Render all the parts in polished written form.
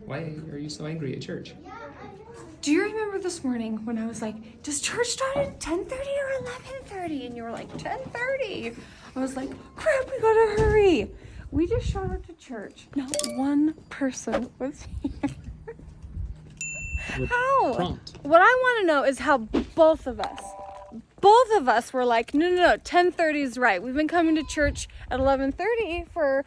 Why are you so angry at church? Do you remember this morning when I was like, does church start at 10:30 or 11:30? And you were like, 10:30. I was like, crap, we gotta hurry. We just showed up to church. Not one person was here. How? Prompt. What I want to know is how both of us were like, no, 10:30 is right. We've been coming to church at 11:30 for...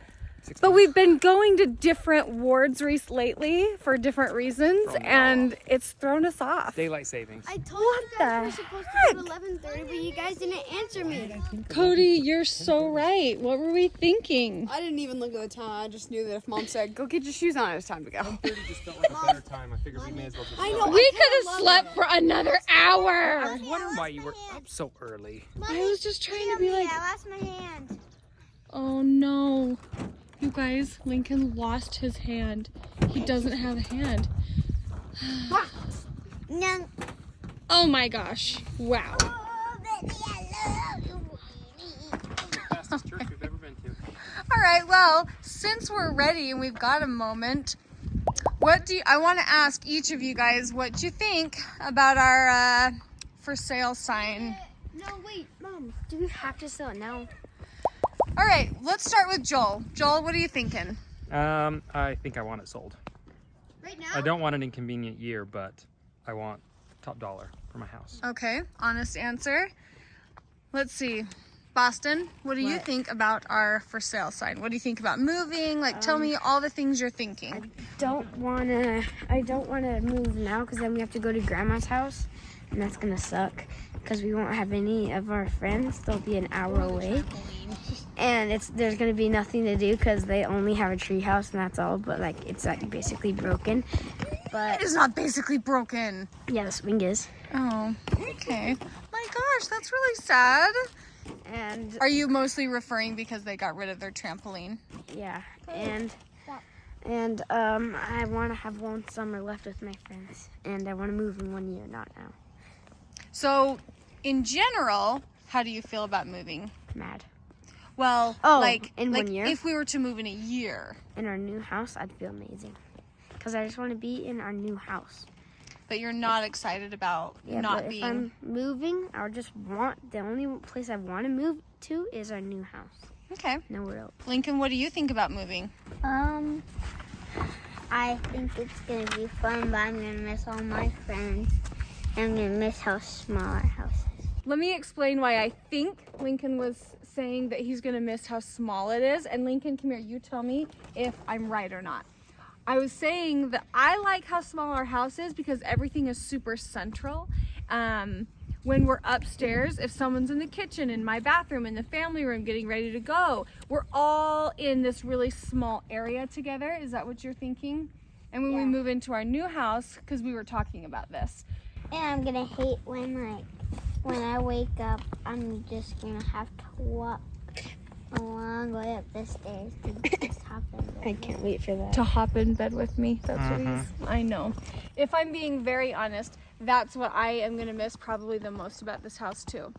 But we've been going to different wards lately for different reasons, and it's thrown us off. Daylight savings. I told you guys we're supposed to go to 11:30, but you guys didn't answer me. Cody, you're so right. What were we thinking? I didn't even look at the time. I just knew that if Mom said, go get your shoes on, it was time to go. 1:30 just felt like a better time. I figured we may as well just I know. We could have slept for another hour. I was wondering why you were up so early. I was just trying to be like, I lost my hand. oh no. You guys, Lincoln lost his hand. He doesn't have a hand. No. Oh my gosh. Wow. Oh, baby, I love you. Fastest church we've ever been to. All right, well, since we're ready and we've got a moment, I want to ask each of you guys what you think about our for sale sign. No, wait, Mom. Do we have to sell it now? All right, let's start with Joel. Joel, what are you thinking? I think I want it sold. Right now? I don't want an inconvenient year, but I want top dollar for my house. Okay, honest answer. Let's see. Boston, what do you think about our for sale sign? What do you think about moving? Like, tell me all the things you're thinking. I don't wanna move now because then we have to go to Grandma's house, and that's gonna suck because we won't have any of our friends. They'll be an hour away, and there's gonna be nothing to do because they only have a tree house and that's all. But like it's like basically broken. But It is not basically broken. yeah, the swing is. Oh, okay. My gosh, that's really sad. And Are you mostly referring because they got rid of their trampoline? yeah, and I want to have one summer left with my friends, and I want to move in 1 year, not now. So, in general, how do you feel about moving? Mad. Well, in 1 year? if we were to move in a year, In our new house, I'd feel amazing because I just want to be in our new house. but you're not excited about not but being. if I'm moving, I would just want the only place I want to move to is our new house. Okay. Nowhere else. Lincoln, what do you think about moving? I think it's gonna be fun, but I'm gonna miss all my friends. I'm gonna miss how small our house is. Let me explain why I think Lincoln was saying that he's going to miss how small it is. And Lincoln, come here, you tell me if I'm right or not. I was saying that I like how small our house is because everything is super central. When we're upstairs, if someone's in the kitchen, in my bathroom, in the family room, getting ready to go, we're all in this really small area together. Is that what you're thinking? And when we move into our new house, because we were talking about this, And I'm gonna hate when I wake up, I'm just gonna have to walk a long way up the stairs to just hop in bed. I can't wait for that. to hop in bed with me. That's what I know. If I'm being very honest, that's what I am going to miss probably the most about this house too.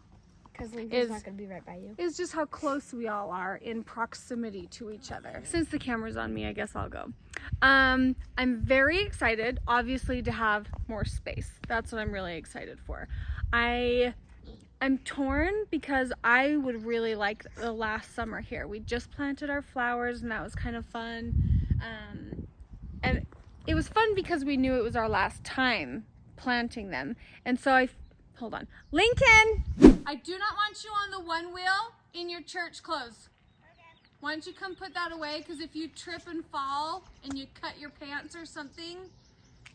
Because Lincoln's not going to be right by you. Is just how close we all are in proximity to each other. Since the camera's on me, I guess I'll go. I'm very excited, obviously, to have more space. That's what I'm really excited for. I'm torn because I would really like the last summer here. We just planted our flowers and that was kind of fun. And it was fun because we knew it was our last time planting them. And so hold on. Lincoln! I do not want you on the one wheel in your church clothes. Why don't you come put that away? Because if you trip and fall and you cut your pants or something,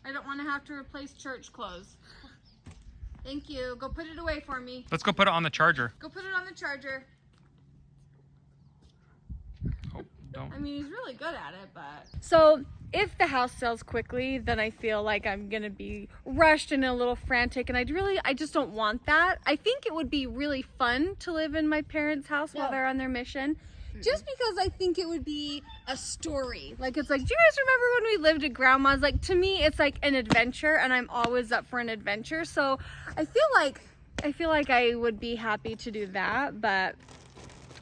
I don't want to have to replace church clothes. Thank you. Go put it away for me. Let's go put it on the charger. Go put it on the charger. Oh, don't. I mean, he's really good at it, but... So, if the house sells quickly, then I feel like I'm going to be rushed and a little frantic, and I just don't want that. I think it would be really fun to live in my parents' house while they're on their mission. Just because I think it would be a story. Like, it's like, do you guys remember when we lived at Grandma's? Like, to me, it's like an adventure, and I'm always up for an adventure. So I feel like I would be happy to do that, but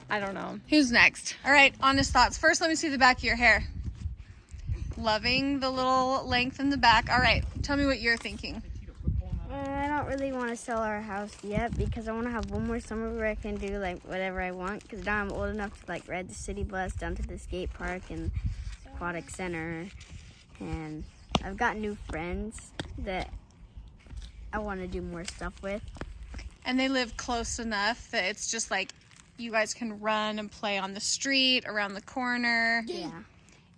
I don't know. Who's next? All right, honest thoughts. First, let me see the back of your hair. Loving the little length in the back. All right, tell me what you're thinking. I don't really want to sell our house yet because I want to have one more summer where I can do like whatever I want. Because now I'm old enough to like ride the city bus down to the skate park and aquatic center, and I've got new friends that I want to do more stuff with. And they live close enough that it's just like you guys can run and play on the street, around the corner. Yeah.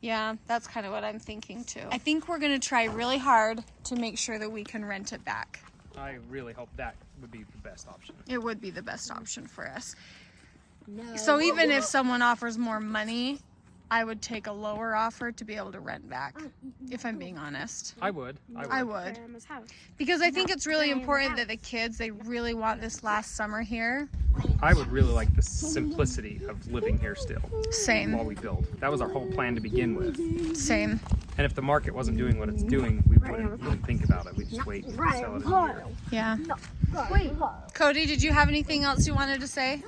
Yeah, that's kind of what I'm thinking too. I think we're gonna try really hard to make sure that we can rent it back. I really hope that would be the best option. It would be the best option for us. So even if someone offers more money, I would take a lower offer to be able to rent back, if I'm being honest. I would. I would. Grandma's house. Because I think it's really important that the kids, they really want this last summer here. I would really like the simplicity of living here still while Same, we build. That was our whole plan to begin with. same. And if the market wasn't doing what it's doing, we wouldn't really think about it. We'd just wait and sell it in a year. Yeah. Wait. Cody, did you have anything else you wanted to say?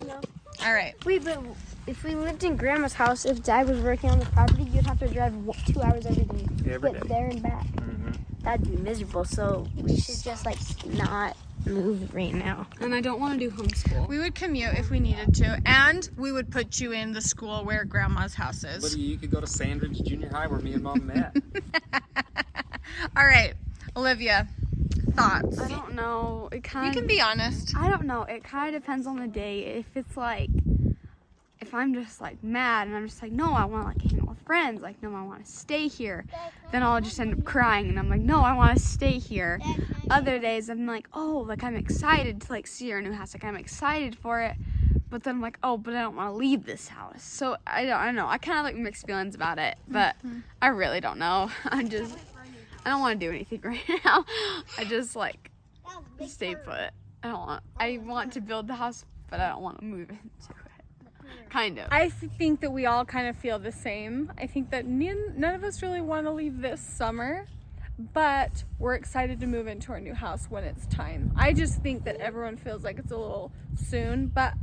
No. All right. Wait, but if we lived in Grandma's house, if Dad was working on the property, you'd have to drive 2 hours every day. Every Get day. there and back. Mhm. That'd be miserable. So we should just like not move right now. And I don't want to do homeschool. We would commute if we needed to, and we would put you in the school where Grandma's house is. Lydia, you could go to Sandridge Junior High where me and Mom met. All right, Olivia, thoughts? I don't know. It You kind can be honest. I don't know. It kind of depends on the day. If it's like, if I'm just like mad and I'm just like, no, I want to like hang out with friends. Like, no, I want to stay here. Then I'll just end up crying and I'm like, no, I want to stay here. Other days I'm like, oh, like I'm excited to like see our new house. Like I'm excited for it. But then I'm like, oh, but I don't want to leave this house. So I don't know. I kind of like mixed feelings about it, but I really don't know. I don't want to do anything right now. I just like stay put. I want to build the house, but I don't want to move into it. Kind of. I think that we all kind of feel the same. I think that none of us really want to leave this summer, but we're excited to move into our new house when it's time. I just think that everyone feels like it's a little soon, but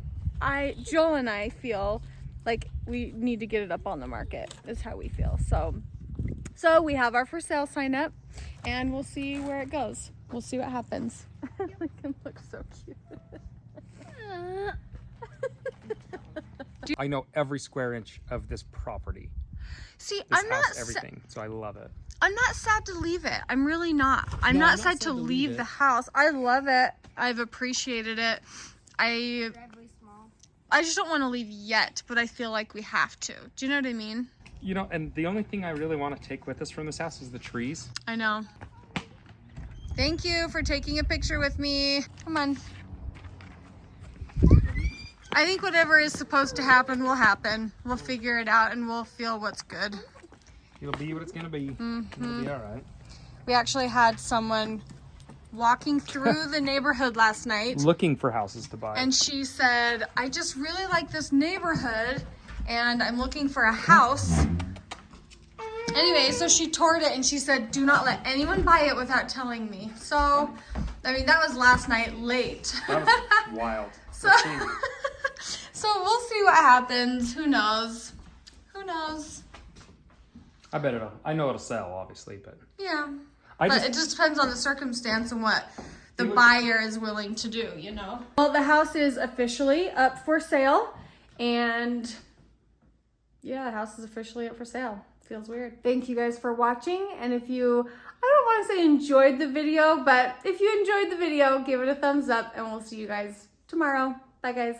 Joel and I feel like we need to get it up on the market, is how we feel. So we have our for sale sign up, and we'll see where it goes. We'll see what happens. Lincoln looks so cute. I know every square inch of this property. See, This I'm not house, everything. So I love it. I'm not sad to leave it. I'm really not. I'm not sad to leave the house. I love it. I've appreciated it. I just don't want to leave yet, but I feel like we have to. Do you know what I mean? You know, and the only thing I really want to take with us from this house is the trees. I know. Thank you for taking a picture with me. Come on. I think whatever is supposed to happen will happen. We'll figure it out and we'll feel what's good. It'll be what it's going to be. It'll be all right. We actually had someone walking through the neighborhood last night. Looking for houses to buy. And she said, I just really like this neighborhood and I'm looking for a house. Anyway, so she toured it and she said, do not let anyone buy it without telling me. So, I mean, that was last night late. That was wild. So, so we'll see what happens. Who knows? Who knows? I bet it'll. I know it'll sell, obviously, but Yeah. I But just it just depends on the circumstance and what the buyer is willing to do, you know? Well, the house is officially up for sale. And yeah, the house is officially up for sale. Feels weird. Thank you guys for watching. And if you, I don't want to say enjoyed the video, but if you enjoyed the video, give it a thumbs up and we'll see you guys tomorrow. Bye guys.